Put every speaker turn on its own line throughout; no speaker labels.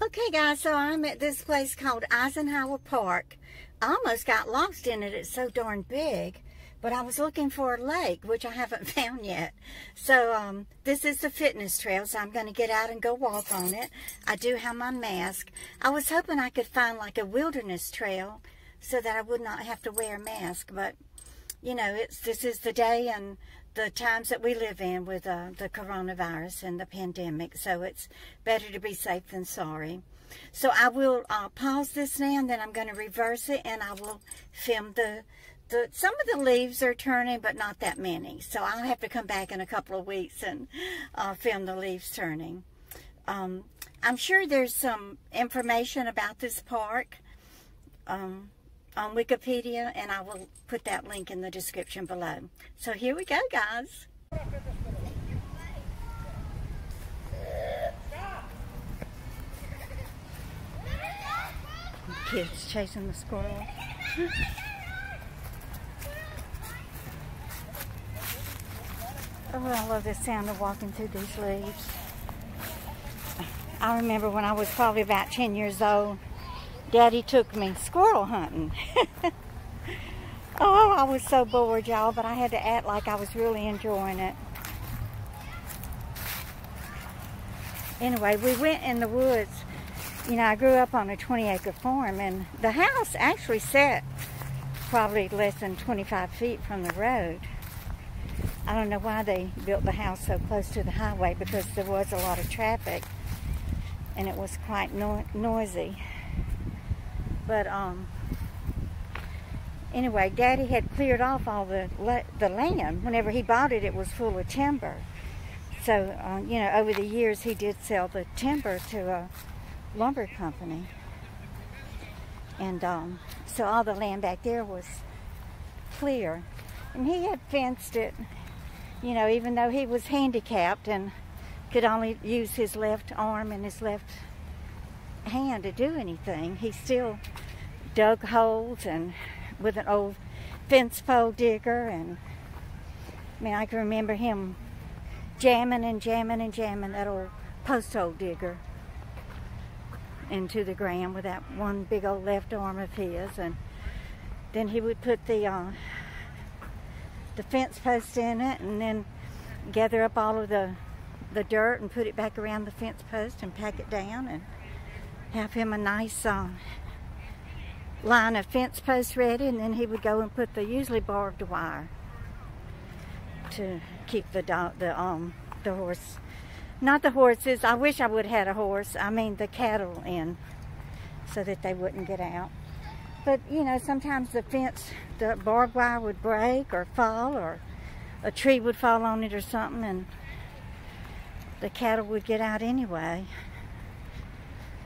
Okay guys, so I'm at this place called Eisenhower Park. I almost got lost in it, it's so darn big. But I was looking for a lake, which I haven't found yet. So this is the fitness trail, so I'm going to get out and go walk on it. I do have my mask. I was hoping I could find like a wilderness trail so that I would not have to wear a mask. But, you know, this is the day and the times that we live in with the coronavirus and the pandemic. So it's better to be safe than sorry. So I will pause this now, and then I'm going to reverse it, and I will film some of the leaves are turning, but not that many. So I'll have to come back in a couple of weeks and film the leaves turning. I'm sure there's some information about this park on Wikipedia, and I will put that link in the description below. So here we go, guys. Kids chasing the squirrel. Oh, I love the sound of walking through these leaves. I remember when I was probably about 10 years old, Daddy took me squirrel hunting. Oh, I was so bored, y'all, but I had to act like I was really enjoying it. Anyway, we went in the woods. You know, I grew up on a 20-acre farm, and the house actually sat probably less than 25 feet from the road. I don't know why they built the house so close to the highway, because there was a lot of traffic and it was quite noisy. But anyway, Daddy had cleared off all the land. Whenever he bought it, it was full of timber. So, you know, over the years he did sell the timber to a lumber company. And so all the land back there was clear. And he had fenced it. You know, even though he was handicapped and could only use his left arm and his left hand to do anything, he still dug holes and with an old fence pole digger. And I mean, I can remember him jamming and jamming and jamming that old post hole digger into the ground with that one big old left arm of his. And then he would put the fence post in it, and then gather up all of the dirt and put it back around the fence post and pack it down, and have him a nice line of fence posts ready. And then he would go and put the usually barbed wire to keep the horse, not the horses, I wish I would have had a horse, I mean the cattle in, so that they wouldn't get out. But, you know, sometimes the barbed wire would break or fall, or a tree would fall on it or something, and the cattle would get out anyway.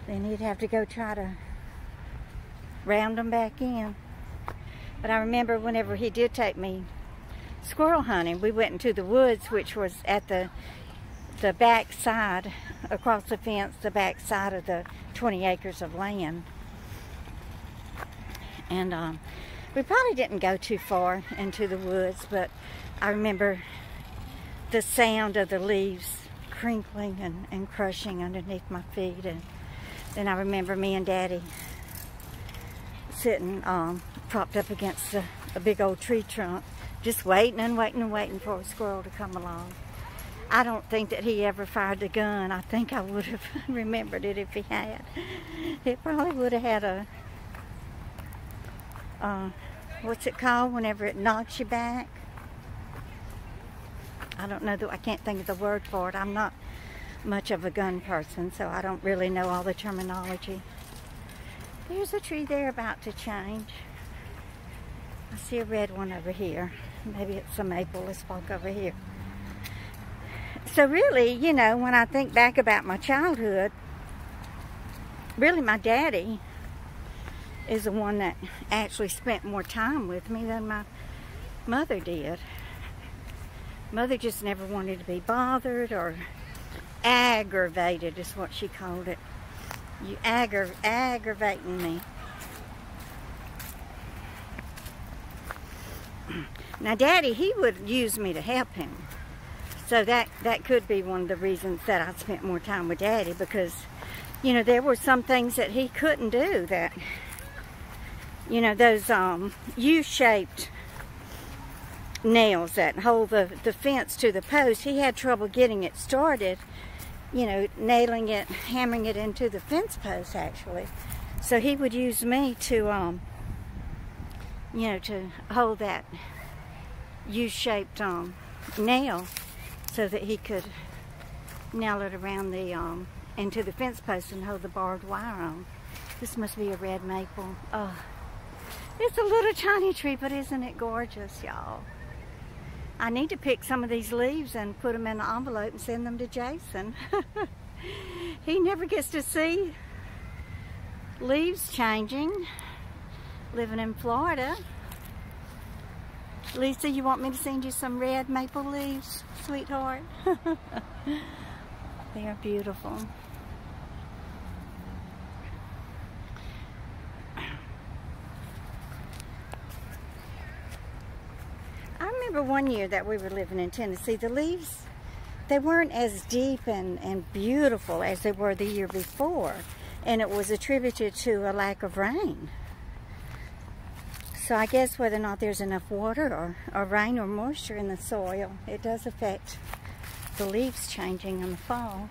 Then he'd have to go try to round them back in. But I remember whenever he did take me squirrel hunting, we went into the woods, which was at the back side, across the fence, the back side of the 20 acres of land. And we probably didn't go too far into the woods, but I remember the sound of the leaves crinkling and crushing underneath my feet. And then I remember me and Daddy sitting propped up against a big old tree trunk, just waiting and waiting and waiting for a squirrel to come along. I don't think that he ever fired the gun. I think I would have remembered it if he had. It probably would have had a what's it called whenever it knocks you back? I don't know, I can't think of the word for it. I'm not much of a gun person, so I don't really know all the terminology. There's a tree there about to change. I see a red one over here. Maybe it's a maple. Let's walk over here. So really, you know, when I think back about my childhood, really my daddy is the one that actually spent more time with me than my mother did. Mother just never wanted to be bothered or aggravated, is what she called it. You aggravating me. Now Daddy, he would use me to help him. So that could be one of the reasons that I spent more time with Daddy, because you know, there were some things that he couldn't do that, you know, those U-shaped nails that hold the fence to the post. He had trouble getting it started, you know, nailing it, hammering it into the fence post actually. So he would use me to, you know, to hold that U-shaped nail so that he could nail it around the, into the fence post and hold the barbed wire on. This must be a red maple. Oh, it's a little tiny tree, but isn't it gorgeous, y'all? I need to pick some of these leaves and put them in an envelope and send them to Jason. He never gets to see leaves changing, living in Florida. Lisa, you want me to send you some red maple leaves, sweetheart? They are beautiful. I remember one year that we were living in Tennessee, the leaves, they weren't as deep and beautiful as they were the year before, and it was attributed to a lack of rain. So I guess whether or not there's enough water or rain or moisture in the soil, it does affect the leaves changing in the fall.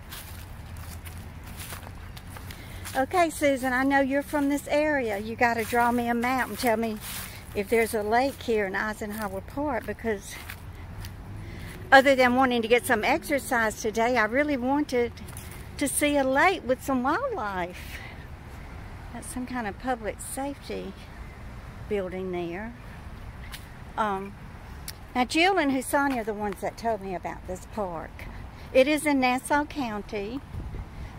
Okay, Susan, I know you're from this area. You got to draw me a map and tell me if there's a lake here in Eisenhower Park, because other than wanting to get some exercise today, I really wanted to see a lake with some wildlife. That's some kind of public safety building there. Now Jill and Husani are the ones that told me about this park. It is in Nassau County.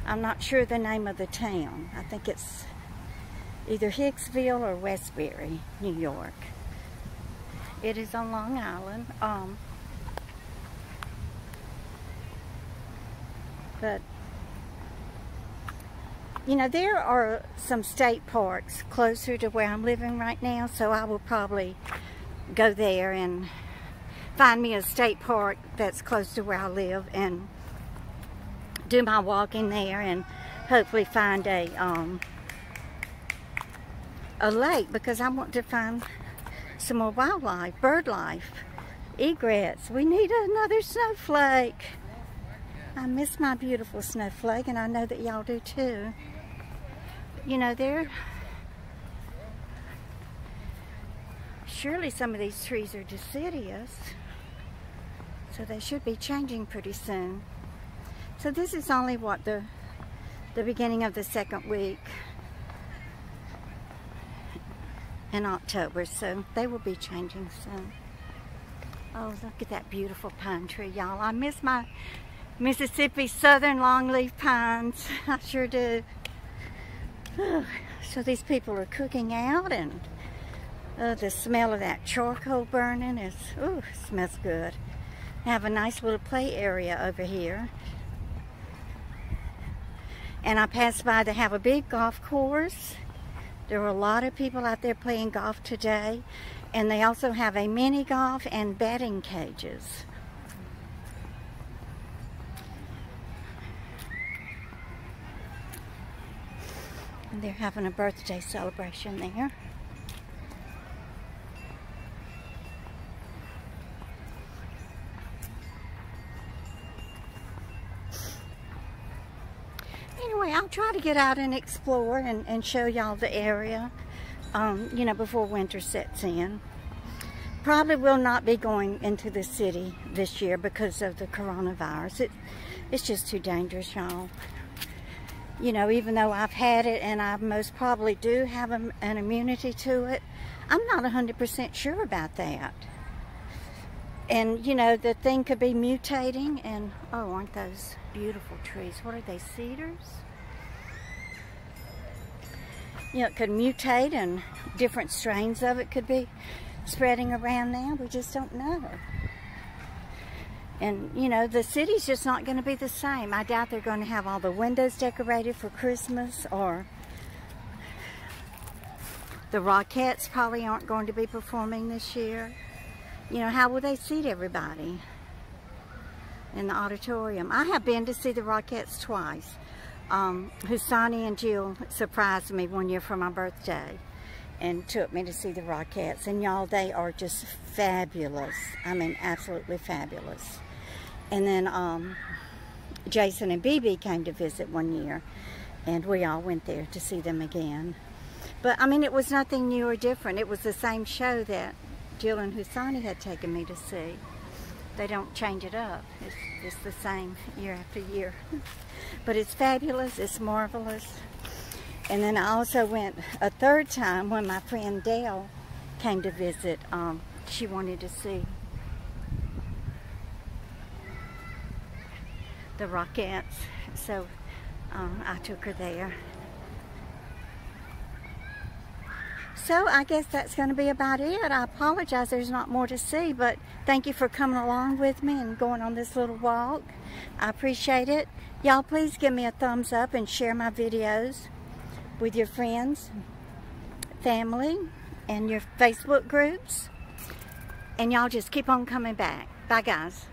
I'm not sure the name of the town. I think it's either Hicksville or Westbury, New York. It is on Long Island. But you know, there are some state parks closer to where I'm living right now, so I will probably go there and find me a state park that's close to where I live and do my walking there and hopefully find a lake, because I want to find some more wildlife, bird life, egrets. We need another snowflake. I miss my beautiful snowflake, and I know that y'all do too. You know, surely some of these trees are deciduous, so they should be changing pretty soon. So this is only what, the beginning of the second week in October, so they will be changing soon. Oh, look at that beautiful pine tree, y'all. I miss my Mississippi Southern longleaf pines. I sure do. So these people are cooking out, and the smell of that charcoal burning is, ooh, smells good. I have a nice little play area over here. And I passed by, they have a big golf course. There were a lot of people out there playing golf today. And they also have a mini golf and batting cages. And they're having a birthday celebration there. Anyway, I'll try to get out and explore and show y'all the area, you know, before winter sets in. Probably will not be going into the city this year because of the coronavirus. It's just too dangerous, y'all. You know, even though I've had it and I most probably do have an immunity to it, I'm not 100% sure about that. And, you know, the thing could be mutating, and, oh, aren't those beautiful trees? What are they, cedars? You know, it could mutate, and different strains of it could be spreading around now. We just don't know. And, you know, the city's just not going to be the same. I doubt they're going to have all the windows decorated for Christmas, or the Rockettes probably aren't going to be performing this year. You know, how will they seat everybody in the auditorium? I have been to see the Rockettes twice. Husani and Jill surprised me one year for my birthday and took me to see the Rockettes. And y'all, they are just fabulous. I mean, absolutely fabulous. And then Jason and BB came to visit one year, and we all went there to see them again. But, I mean, it was nothing new or different. It was the same show that Jill and Husani had taken me to see. They don't change it up. It's the same year after year. But it's fabulous. It's marvelous. And then I also went a third time when my friend Dale came to visit. She wanted to see the Rockettes. So I took her there. So I guess that's going to be about it. I apologize there's not more to see, but thank you for coming along with me and going on this little walk. I appreciate it. Y'all please give me a thumbs up and share my videos with your friends, family, and your Facebook groups. And y'all just keep on coming back. Bye guys.